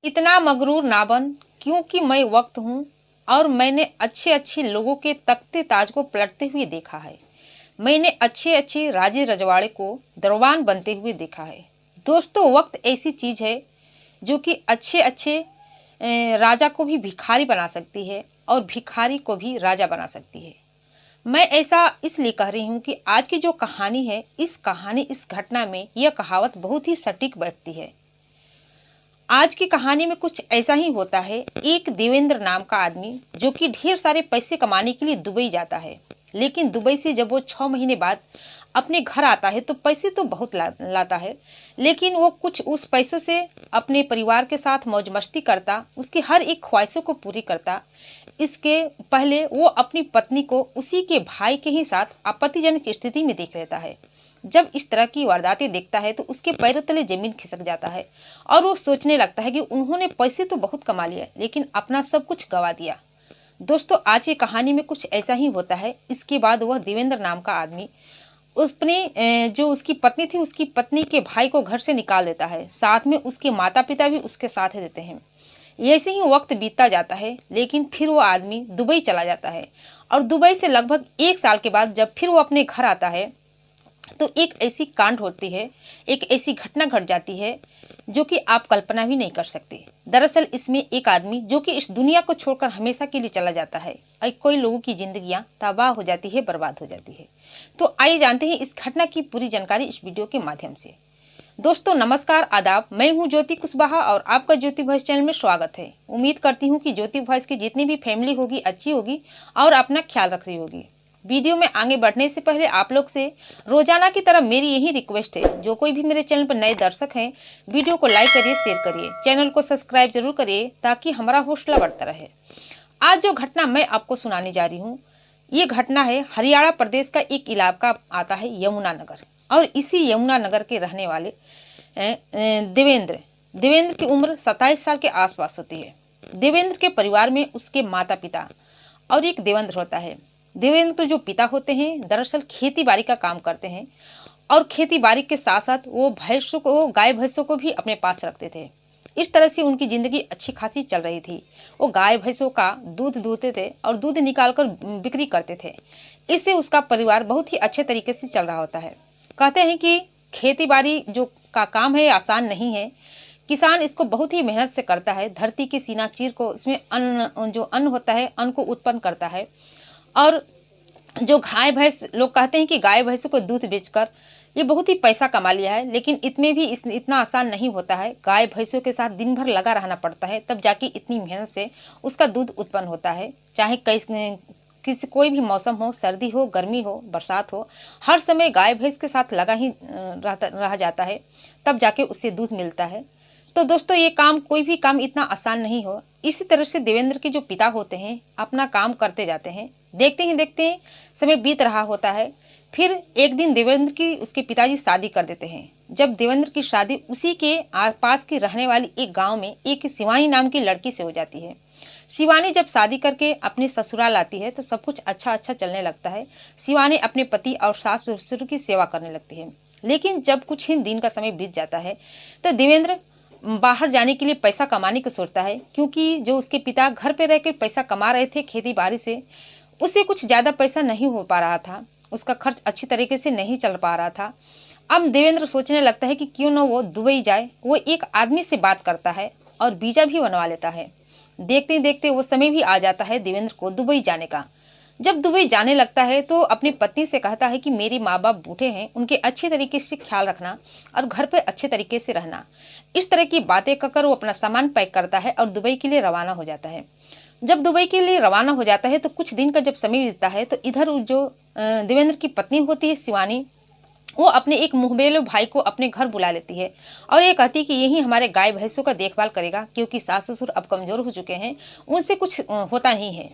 इतना मगरूर ना बन, क्योंकि मैं वक्त हूँ और मैंने अच्छे अच्छे लोगों के तख्ते ताज को पलटते हुए देखा है। मैंने अच्छे अच्छे राजे रजवाड़े को दरबान बनते हुए देखा है। दोस्तों, वक्त ऐसी चीज़ है जो कि अच्छे अच्छे राजा को भी भिखारी बना सकती है और भिखारी को भी राजा बना सकती है। मैं ऐसा इसलिए कह रही हूँ कि आज की जो कहानी है, इस घटना में यह कहावत बहुत ही सटीक बैठती है। आज की कहानी में कुछ ऐसा ही होता है। एक देवेंद्र नाम का आदमी जो कि ढेर सारे पैसे कमाने के लिए दुबई जाता है, लेकिन दुबई से जब वो 6 महीने बाद अपने घर आता है तो पैसे तो बहुत लाता है, लेकिन वो कुछ उस पैसों से अपने परिवार के साथ मौज मस्ती करता, उसकी हर एक ख्वाहिशों को पूरी करता। इसके पहले वो अपनी पत्नी को उसी के भाई के ही साथ आपत्तिजनक स्थिति में देख लेता है। जब इस तरह की वारदातें देखता है तो उसके पैरों तले जमीन खिसक जाता है और वो सोचने लगता है कि उन्होंने पैसे तो बहुत कमा लिया, लेकिन अपना सब कुछ गंवा दिया। दोस्तों, आज की कहानी में कुछ ऐसा ही होता है। इसके बाद वह देवेंद्र नाम का आदमी उसने जो उसकी पत्नी थी, उसकी पत्नी के भाई को घर से निकाल देता है। साथ में उसके माता पिता भी उसके साथ ही रहते हैं। ऐसे ही वक्त बीतता जाता है, लेकिन फिर वो आदमी दुबई चला जाता है और दुबई से लगभग 1 साल के बाद जब फिर वो अपने घर आता है तो एक ऐसी कांड होती है, एक ऐसी घटना घट जाती है जो कि आप कल्पना भी नहीं कर सकते। दरअसल इसमें एक आदमी जो कि इस दुनिया को छोड़कर हमेशा के लिए चला जाता है और कई लोगों की जिंदगियां तबाह हो जाती है, बर्बाद हो जाती है। तो आइए जानते हैं इस घटना की पूरी जानकारी इस वीडियो के माध्यम से। दोस्तों नमस्कार, आदाब। मैं हूं ज्योति कुशवाहा और आपका ज्योति वॉइस चैनल में स्वागत है। उम्मीद करती हूं कि ज्योति वॉइस की जितनी भी फैमिली होगी अच्छी होगी और अपना ख्याल रख रही होगी। वीडियो में आगे बढ़ने से पहले आप लोग से रोजाना की तरह मेरी यही रिक्वेस्ट है, जो कोई भी मेरे चैनल पर नए दर्शक हैं, वीडियो को लाइक करिए, शेयर करिए, चैनल को सब्सक्राइब जरूर करिए ताकि हमारा हौसला बढ़ता रहे। आज जो घटना मैं आपको सुनाने जा रही हूँ, ये घटना है हरियाणा प्रदेश का एक इलाका आता है यमुनानगर, और इसी यमुनानगर के रहने वाले देवेंद्र की उम्र 27 साल के आसपास होती है। देवेंद्र के परिवार में उसके माता पिता और एक देवेंद्र होता है। देवेंद्र के जो पिता होते हैं दरअसल खेती बाड़ी का काम करते हैं और खेती बाड़ी के साथ साथ वो गाय भैंसों को भी अपने पास रखते थे। इस तरह से उनकी जिंदगी अच्छी खासी चल रही थी। वो गाय भैंसों का दूध दूहते थे और दूध निकालकर बिक्री करते थे। इससे उसका परिवार बहुत ही अच्छे तरीके से चल रहा होता है। कहते हैं कि खेती बाड़ी जो का काम है आसान नहीं है। किसान इसको बहुत ही मेहनत से करता है। धरती की सीना चीर को इसमें अन्न होता है, अन्न को उत्पन्न करता है। और जो गाय भैंस, लोग कहते हैं कि गाय भैंसों को दूध बेचकर ये बहुत ही पैसा कमा लिया है, लेकिन इसमें भी इतना आसान नहीं होता है। गाय भैंसों के साथ दिन भर लगा रहना पड़ता है, तब जाके इतनी मेहनत से उसका दूध उत्पन्न होता है। चाहे कोई भी मौसम हो, सर्दी हो, गर्मी हो, बरसात हो, हर समय गाय भैंस के साथ लगा ही रह जाता है, तब जाके उससे दूध मिलता है। तो दोस्तों, ये काम, कोई भी काम इतना आसान नहीं हो। इसी तरह से देवेंद्र के जो पिता होते हैं अपना काम करते जाते हैं। देखते ही देखते समय बीत रहा होता है। फिर एक दिन देवेंद्र की उसके पिताजी शादी कर देते हैं। जब देवेंद्र की शादी उसी के पास की रहने वाली एक गांव में एक शिवानी नाम की लड़की से हो जाती है। शिवानी जब शादी करके अपने ससुराल आती है तो सब कुछ अच्छा चलने लगता है। शिवानी अपने पति और सास ससुर की सेवा करने लगती है। लेकिन जब कुछ ही दिन का समय बीत जाता है तो देवेंद्र बाहर जाने के लिए पैसा कमाने की सोचता है, क्योंकि जो उसके पिता घर पे रहकर पैसा कमा रहे थे खेती बाड़ी से, उससे कुछ ज़्यादा पैसा नहीं हो पा रहा था। उसका खर्च अच्छी तरीके से नहीं चल पा रहा था। अब देवेंद्र सोचने लगता है कि क्यों न वो दुबई जाए। वो एक आदमी से बात करता है और वीज़ा भी बनवा लेता है। देखते ही देखते वो समय भी आ जाता है देवेंद्र को दुबई जाने का। जब दुबई जाने लगता है तो अपनी पत्नी से कहता है कि मेरे माँ बाप बूढ़े हैं, उनके अच्छे तरीके से ख्याल रखना और घर पे अच्छे तरीके से रहना। इस तरह की बातें कहकर वो अपना सामान पैक करता है और दुबई के लिए रवाना हो जाता है। जब दुबई के लिए रवाना हो जाता है तो कुछ दिन का जब समय बीतता है तो इधर जो देवेंद्र की पत्नी होती है शिवानी, वो अपने एक मुहबेलो भाई को अपने घर बुला लेती है और ये कहती है कि यही हमारे गाय भैंसों का देखभाल करेगा, क्योंकि सास ससुर अब कमज़ोर हो चुके हैं, उनसे कुछ होता नहीं है।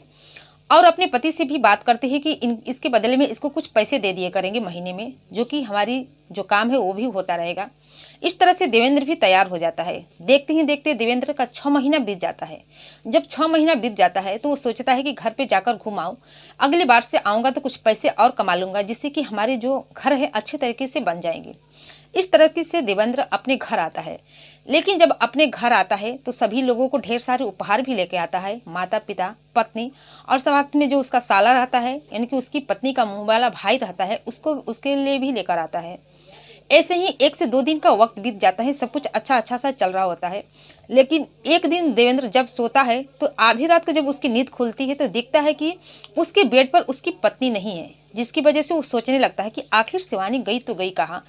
और अपने पति से भी बात करते हैं कि इसके बदले में इसको कुछ पैसे दे दिए करेंगे महीने में, जो कि हमारी जो काम है वो भी होता रहेगा। इस तरह से देवेंद्र भी तैयार हो जाता है। देखते ही देखते देवेंद्र का 6 महीना बीत जाता है। जब 6 महीना बीत जाता है तो वो सोचता है कि घर पे जाकर घूम आऊँ, अगली बार से आऊँगा तो कुछ पैसे और कमा लूँगा, जिससे कि हमारे जो घर है अच्छे तरीके से बन जाएंगे। इस तरह से देवेंद्र अपने घर आता है। लेकिन जब अपने घर आता है तो सभी लोगों को ढेर सारे उपहार भी लेके आता है, माता पिता, पत्नी और साथ में जो उसका साला रहता है, यानी कि उसकी पत्नी का मुंह वाला भाई रहता है, उसको उसके लिए भी लेकर आता है। ऐसे ही 1 से 2 दिन का वक्त बीत जाता है, सब कुछ अच्छा अच्छा सा चल रहा होता है। लेकिन एक दिन देवेंद्र जब सोता है तो आधी रात को जब उसकी नींद खुलती है तो देखता है कि उसके बेड पर उसकी पत्नी नहीं है, जिसकी वजह से वो सोचने लगता है कि आखिर शिवानी गई तो गई कहाँ।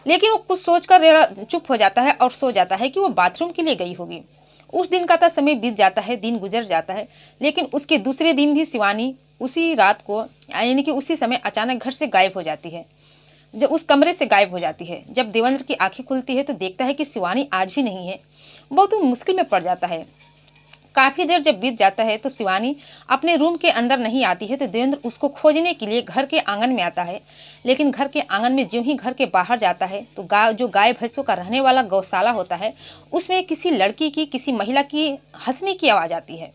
लेकिन वो कुछ सोचकर चुप हो जाता है और सो जाता है कि वो बाथरूम के लिए गई होगी। उस दिन का तो समय बीत जाता है, दिन गुजर जाता है। लेकिन उसके दूसरे दिन भी शिवानी उसी रात को, यानी कि उसी समय अचानक घर से गायब हो जाती है, जब उस कमरे से गायब हो जाती है। जब देवेंद्र की आंखें खुलती है तो देखता है कि शिवानी आज भी नहीं है। बहुत मुश्किल में पड़ जाता है। काफी देर जब बीत जाता है तो शिवानी अपने रूम के अंदर नहीं आती है तो देवेंद्र उसको खोजने के लिए घर के आंगन में आता है। लेकिन घर के आंगन में ज्यों ही घर के बाहर जाता है तो जो गाय भैंसों का रहने वाला गौशाला होता है, उसमें किसी लड़की की, किसी महिला की हंसने की आवाज आती है।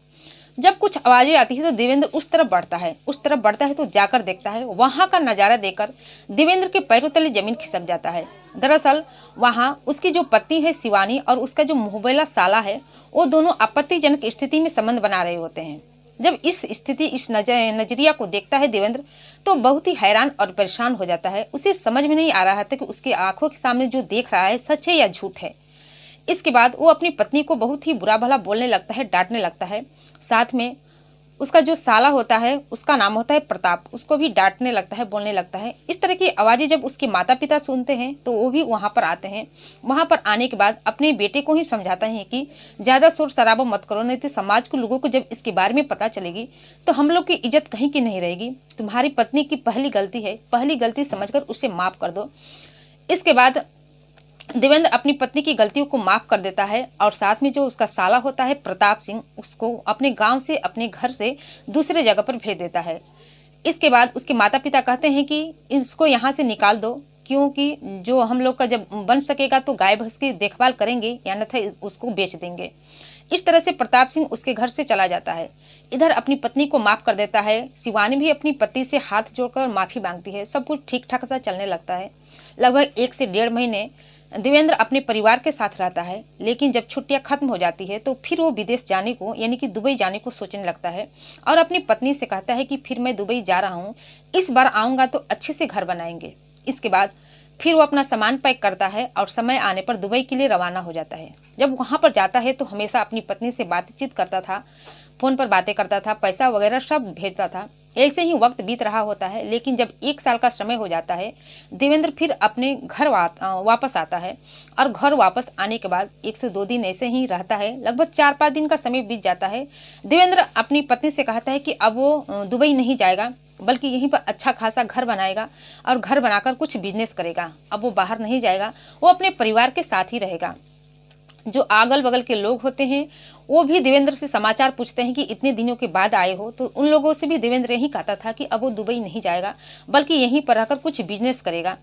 जब कुछ आवाजें आती है तो देवेंद्र उस तरफ बढ़ता है तो जाकर देखता है, वहां का नजारा देखकर देवेंद्र के पैरों तले जमीन खिसक जाता है। दरअसल वहां उसकी जो पत्नी है शिवानी और उसका जो मुंहबोला साला है, वो दोनों आपत्तिजनक स्थिति में संबंध बना रहे होते हैं। जब इस नजरिया को देखता है देवेंद्र तो बहुत ही हैरान और परेशान हो जाता है। उसे समझ में नहीं आ रहा था कि उसकी आंखों के सामने जो देख रहा है सच है या झूठ है। इसके बाद वो अपनी पत्नी को बहुत ही बुरा भला बोलने लगता है, डांटने लगता है। साथ में उसका जो साला होता है, उसका नाम होता है प्रताप, उसको भी डांटने लगता है, बोलने लगता है। इस तरह की आवाज़ें जब उसके माता पिता सुनते हैं तो वो भी वहाँ पर आते हैं। वहाँ पर आने के बाद अपने बेटे को ही समझाता है कि ज़्यादा शोर शराबा मत करो, नहीं तो समाज के लोगों को जब इसके बारे में पता चलेगी तो हम लोग की इज्जत कहीं की नहीं रहेगी। तुम्हारी पत्नी की पहली गलती है, पहली गलती समझकर उसे माफ़ कर दो। इसके बाद देवेंद्र अपनी पत्नी की गलतियों को माफ कर देता है और साथ में जो उसका साला होता है प्रताप सिंह, उसको अपने गांव से, अपने घर से दूसरे जगह पर भेज देता है। इसके बाद उसके माता पिता कहते हैं कि इसको यहाँ से निकाल दो, क्योंकि जो हम लोग का जब बन सकेगा तो गाय भैंस की देखभाल करेंगे, या अन्यथा उसको बेच देंगे। इस तरह से प्रताप सिंह उसके घर से चला जाता है। इधर अपनी पत्नी को माफ कर देता है। शिवानी भी अपनी पति से हाथ जोड़कर माफी मांगती है। सब कुछ ठीक ठाक सा चलने लगता है। लगभग 1 से 1.5 महीने देवेंद्र अपने परिवार के साथ रहता है। लेकिन जब छुट्टियां खत्म हो जाती है तो फिर वो विदेश जाने को, यानी कि दुबई जाने को सोचने लगता है और अपनी पत्नी से कहता है कि फिर मैं दुबई जा रहा हूँ, इस बार आऊँगा तो अच्छे से घर बनाएंगे। इसके बाद फिर वो अपना सामान पैक करता है और समय आने पर दुबई के लिए रवाना हो जाता है। जब वहाँ पर जाता है तो हमेशा अपनी पत्नी से बातचीत करता था, फ़ोन पर बातें करता था, पैसा वगैरह सब भेजता था। ऐसे ही वक्त बीत रहा होता है। लेकिन जब 1 साल का समय हो जाता है, देवेंद्र फिर अपने घर वापस आता है और घर वापस आने के बाद 1 से 2 दिन ऐसे ही रहता है। लगभग 4-5 दिन का समय बीत जाता है। देवेंद्र अपनी पत्नी से कहता है कि अब वो दुबई नहीं जाएगा, बल्कि यहीं पर अच्छा खासा घर बनाएगा और घर बनाकर कुछ बिजनेस करेगा। अब वो बाहर नहीं जाएगा, वो अपने परिवार के साथ ही रहेगा। जो अगल बगल के लोग होते हैं वो भी देवेंद्र से समाचार पूछते हैं कि इतने दिनों के बाद आए हो, तो उन लोगों से भी देवेंद्र यही कहता था कि अब वो दुबई नहीं जाएगा, बल्कि यहीं पर रहकर कुछ बिजनेस करेगा।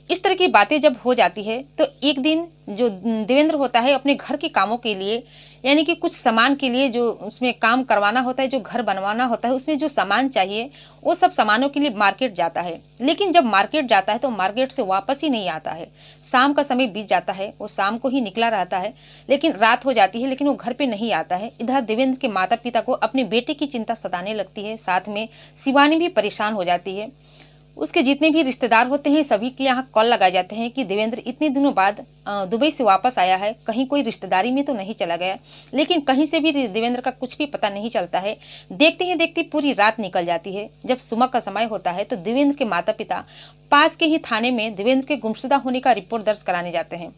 इस तरह की बातें जब हो जाती है तो एक दिन जो देवेंद्र होता है अपने घर के कामों के लिए, यानी कि कुछ सामान के लिए जो उसमें काम करवाना होता है, जो घर बनवाना होता है, उसमें जो सामान चाहिए वो सब सामानों के लिए मार्केट जाता है। लेकिन जब मार्केट जाता है तो मार्केट से वापस ही नहीं आता है। शाम का समय बीत जाता है, वो शाम को ही निकला रहता है, लेकिन रात हो जाती है, लेकिन वो घर पे नहीं आता है। इधर देवेंद्र के माता पिता को अपने बेटे की चिंता सताने लगती है। साथ में शिवानी भी परेशान हो जाती है। उसके जितने भी रिश्तेदार होते हैं सभी के यहाँ कॉल लगाए जाते हैं कि देवेंद्र इतने दिनों बाद दुबई से वापस आया है, कहीं कोई रिश्तेदारी में तो नहीं चला गया। लेकिन कहीं से भी देवेंद्र का कुछ भी पता नहीं चलता है। देखते ही देखते पूरी रात निकल जाती है। जब सुबह का समय होता है तो देवेंद्र के माता पिता पास के ही थाने में देवेंद्र के गुमशुदा होने का रिपोर्ट दर्ज कराने जाते हैं।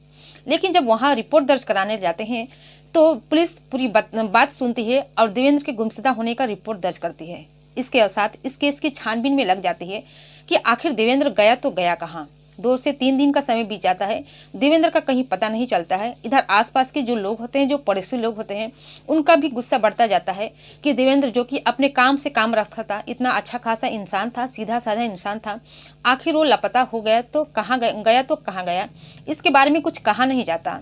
लेकिन जब वहाँ रिपोर्ट दर्ज कराने जाते हैं तो पुलिस पूरी बात सुनती है और देवेंद्र के गुमशुदा होने का रिपोर्ट दर्ज करती है। इसके साथ इस केस की छानबीन में लग जाती है कि आखिर देवेंद्र गया तो गया कहाँ। 2 से 3 दिन का समय बीत जाता है, देवेंद्र का कहीं पता नहीं चलता है। इधर आसपास के जो लोग होते हैं, जो पड़ोसी लोग होते हैं, उनका भी गुस्सा बढ़ता जाता है कि देवेंद्र जो कि अपने काम से काम रखता था, इतना अच्छा खासा इंसान था, सीधा साधा इंसान था, आखिर वो लापता हो गया तो कहाँ गया, इसके बारे में कुछ कहा नहीं जाता।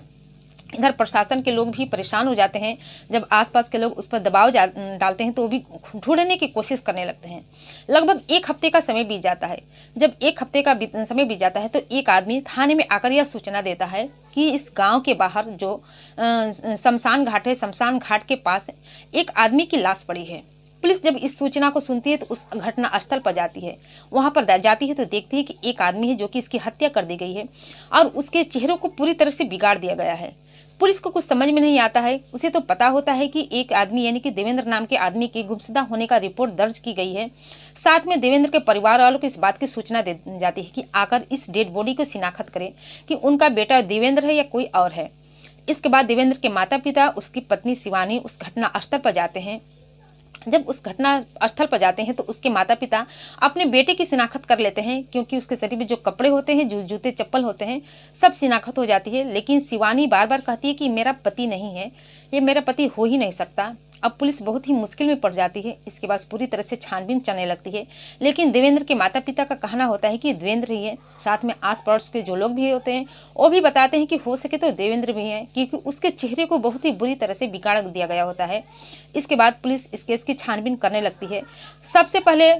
इधर प्रशासन के लोग भी परेशान हो जाते हैं। जब आसपास के लोग उस पर दबाव डालते हैं तो वो भी ढूंढने की कोशिश करने लगते हैं। लगभग 1 हफ्ते का समय बीत जाता है। जब 1 हफ्ते का समय बीत जाता है तो एक आदमी थाने में आकर यह सूचना देता है कि इस गांव के बाहर जो शमशान घाट है, शमशान घाट के पास एक आदमी की लाश पड़ी है। पुलिस जब इस सूचना को सुनती है तो उस घटना स्थल पर जाती है। वहां पर जाती है तो देखती है कि एक आदमी है जो कि इसकी हत्या कर दी गई है और उसके चेहरे को पूरी तरह से बिगाड़ दिया गया है। पुलिस को कुछ समझ में नहीं आता है। उसे तो पता होता है कि एक आदमी यानी कि देवेंद्र नाम के आदमी के गुमशुदा होने का रिपोर्ट दर्ज की गई है। साथ में देवेंद्र के परिवार वालों को इस बात की सूचना दे जाती है कि आकर इस डेड बॉडी को शिनाख्त करें कि उनका बेटा देवेंद्र है या कोई और है। इसके बाद देवेंद्र के माता पिता, उसकी पत्नी शिवानी उस घटना स्थल पर जाते हैं। जब उस घटना स्थल पर जाते हैं तो उसके माता पिता अपने बेटे की शिनाख्त कर लेते हैं, क्योंकि उसके शरीर में जो कपड़े होते हैं, जो जूते चप्पल होते हैं, सब शिनाख्त हो जाती है। लेकिन शिवानी बार बार कहती है कि मेरा पति नहीं है, ये मेरा पति हो ही नहीं सकता। अब पुलिस बहुत ही मुश्किल में पड़ जाती है। इसके बाद पूरी तरह से छानबीन चलने लगती है। लेकिन देवेंद्र के माता पिता का कहना होता है कि देवेंद्र ही है। साथ में आस पड़ोस के जो लोग भी होते हैं वो भी बताते हैं कि हो सके तो देवेंद्र भी है, क्योंकि उसके चेहरे को बहुत ही बुरी तरह से बिगाड़ दिया गया होता है। इसके बाद पुलिस इस केस की छानबीन करने लगती है। सबसे पहले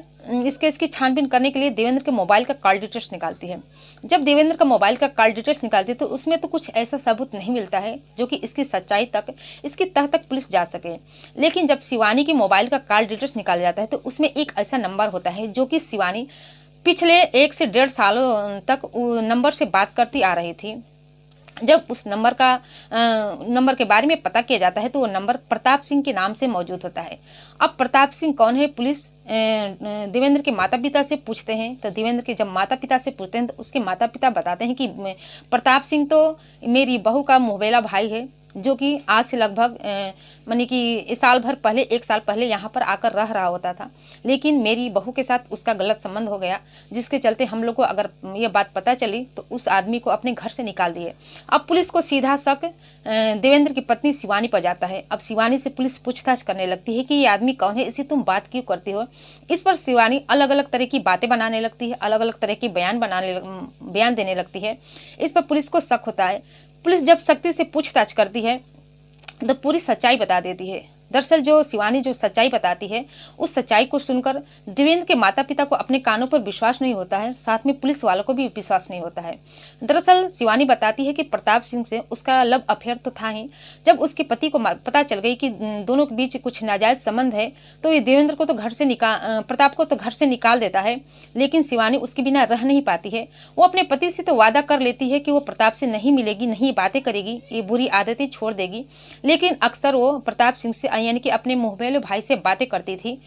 इस केस की छानबीन करने के लिए देवेंद्र के मोबाइल का कॉल डिटेल्स निकालती है। जब देवेंद्र का मोबाइल का कॉल डिटेल्स निकालती है तो उसमें तो कुछ ऐसा सबूत नहीं मिलता है जो कि इसकी सच्चाई तक, इसकी तह तक पुलिस जा सके। लेकिन जब शिवानी के मोबाइल का कॉल डिटेल्स निकाला जाता है तो उसमें एक ऐसा नंबर होता है जो कि शिवानी पिछले 1 से 1.5 सालों तक नंबर से बात करती आ रही थी। जब उस नंबर के बारे में पता किया जाता है तो वो नंबर प्रताप सिंह के नाम से मौजूद होता है। अब प्रताप सिंह कौन है, पुलिस देवेंद्र के माता पिता से पूछते हैं। तो देवेंद्र के जब माता पिता से पूछते हैं तो उसके माता पिता बताते हैं कि प्रताप सिंह तो मेरी बहू का मुहबेला भाई है, जो कि आज से लगभग मानी कि साल भर पहले, 1 साल पहले यहाँ पर आकर रह रहा होता था। लेकिन मेरी बहू के साथ उसका गलत संबंध हो गया, जिसके चलते हम लोग को अगर ये बात पता चली तो उस आदमी को अपने घर से निकाल दिए। अब पुलिस को सीधा शक देवेंद्र की पत्नी शिवानी पर जाता है। अब शिवानी से पुलिस पूछताछ करने लगती है कि ये आदमी कौन है, इसी तुम बात क्यों करती हो। इस पर शिवानी अलग अलग तरह की बातें बनाने लगती है, अलग अलग तरह के बयान देने लगती है। इस पर पुलिस को शक होता है। पुलिस जब सख्ती से पूछताछ करती है तो पूरी सच्चाई बता देती है। दरअसल जो शिवानी जो सच्चाई बताती है, उस सच्चाई को सुनकर देवेंद्र के माता पिता को अपने कानों पर विश्वास नहीं होता है, साथ में पुलिस वालों को भी विश्वास नहीं होता है। दरअसल शिवानी बताती है कि प्रताप सिंह से उसका लव अफेयर तो था ही। जब उसके पति को पता चल गई कि दोनों के बीच कुछ नाजायज संबंध है तो ये देवेंद्र को तो प्रताप को तो घर से निकाल देता है। लेकिन शिवानी उसके बिना रह नहीं पाती है। वो अपने पति से तो वादा कर लेती है कि वो प्रताप से नहीं मिलेगी, नहीं बातें करेगी, ये बुरी आदतें छोड़ देगी। लेकिन अक्सर वो प्रताप सिंह से यानी कि अपने मुहबेले भाई से बातें करती थी,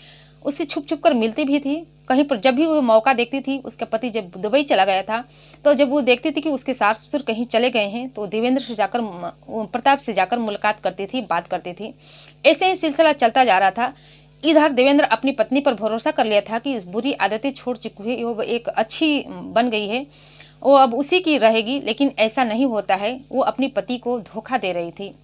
उससे छुप छुप कर मिलती भी थी कहीं पर। जब भी वो मौका देखती थी, उसका पति जब दुबई चला गया था तो जब वो देखती थी कि उसके सास ससुर कहीं चले गए हैं तो देवेंद्र से जाकर, प्रताप से जाकर मुलाकात करती थी, बात करती थी। ऐसे ही सिलसिला चलता जा रहा था। इधर देवेंद्र अपनी पत्नी पर भरोसा कर लिया था कि इस बुरी आदतें छोड़ चुकी है, वो एक अच्छी बन गई है, वो अब उसी की रहेगी। लेकिन ऐसा नहीं होता है, वो अपनी पति को धोखा दे रही थी।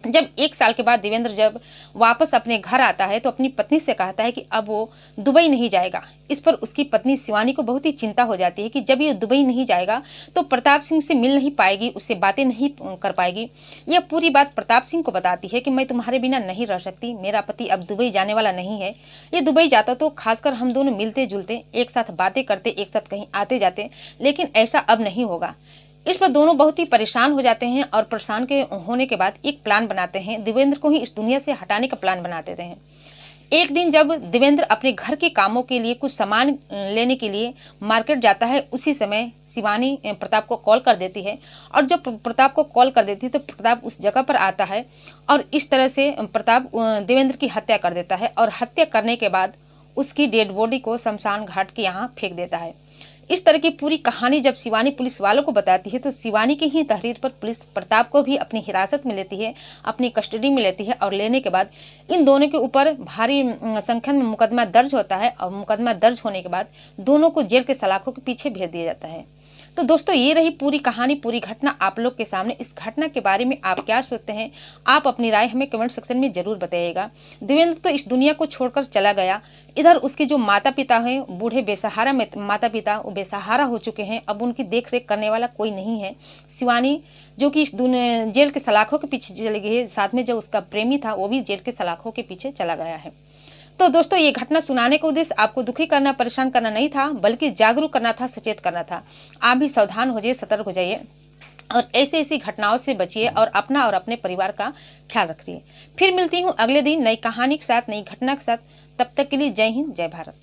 जब 1 साल के बाद देवेंद्र जब वापस अपने घर आता है तो अपनी पत्नी से कहता है कि अब वो दुबई नहीं जाएगा। इस पर उसकी पत्नी शिवानी को बहुत ही चिंता हो जाती है कि जब ये दुबई नहीं जाएगा तो प्रताप सिंह से मिल नहीं पाएगी, उससे बातें नहीं कर पाएगी। यह पूरी बात प्रताप सिंह को बताती है कि मैं तुम्हारे बिना नहीं रह सकती, मेरा पति अब दुबई जाने वाला नहीं है। ये दुबई जाता तो खासकर हम दोनों मिलते जुलते, एक साथ बातें करते, एक साथ कहीं आते जाते, लेकिन ऐसा अब नहीं होगा। इस पर दोनों बहुत ही परेशान हो जाते हैं और परेशान के होने के बाद एक प्लान बनाते हैं, देवेंद्र को ही इस दुनिया से हटाने का प्लान बना देते हैं। एक दिन जब देवेंद्र अपने घर के कामों के लिए कुछ सामान लेने के लिए मार्केट जाता है, उसी समय शिवानी प्रताप को कॉल कर देती है। और जब प्रताप को कॉल कर देती है तो प्रताप उस जगह पर आता है और इस तरह से प्रताप देवेंद्र की हत्या कर देता है। और हत्या करने के बाद उसकी डेड बॉडी को शमशान घाट के यहाँ फेंक देता है। इस तरह की पूरी कहानी जब शिवानी पुलिस वालों को बताती है तो शिवानी की ही तहरीर पर पुलिस प्रताप को भी अपनी हिरासत में लेती है, अपनी कस्टडी में लेती है। और लेने के बाद इन दोनों के ऊपर भारी संख्या में मुकदमा दर्ज होता है और मुकदमा दर्ज होने के बाद दोनों को जेल के सलाखों के पीछे भेज दिया जाता है। तो दोस्तों ये रही पूरी कहानी, पूरी घटना आप लोग के सामने। इस घटना के बारे में आप क्या सोचते हैं? आप अपनी राय हमें कमेंट सेक्शन में जरूर बताइएगा। देवेंद्र तो इस दुनिया को छोड़कर चला गया। इधर उसके जो माता पिता हैं, बूढ़े बेसहारा माता पिता, वो बेसहारा हो चुके हैं। अब उनकी देख रेख करने वाला कोई नहीं है। शिवानी जो कि इस जेल के सलाखों के पीछे चली गई है, साथ में जो उसका प्रेमी था वो भी जेल के सलाखों के पीछे चला गया है। तो दोस्तों ये घटना सुनाने का उद्देश्य आपको दुखी करना, परेशान करना नहीं था, बल्कि जागरूक करना था, सचेत करना था। आप भी सावधान हो जाइए, सतर्क हो जाइए और ऐसी घटनाओं से बचिए और अपना और अपने परिवार का ख्याल रखिए। फिर मिलती हूँ अगले दिन नई कहानी के साथ, नई घटना के साथ। तब तक के लिए जय हिंद, जय भारत।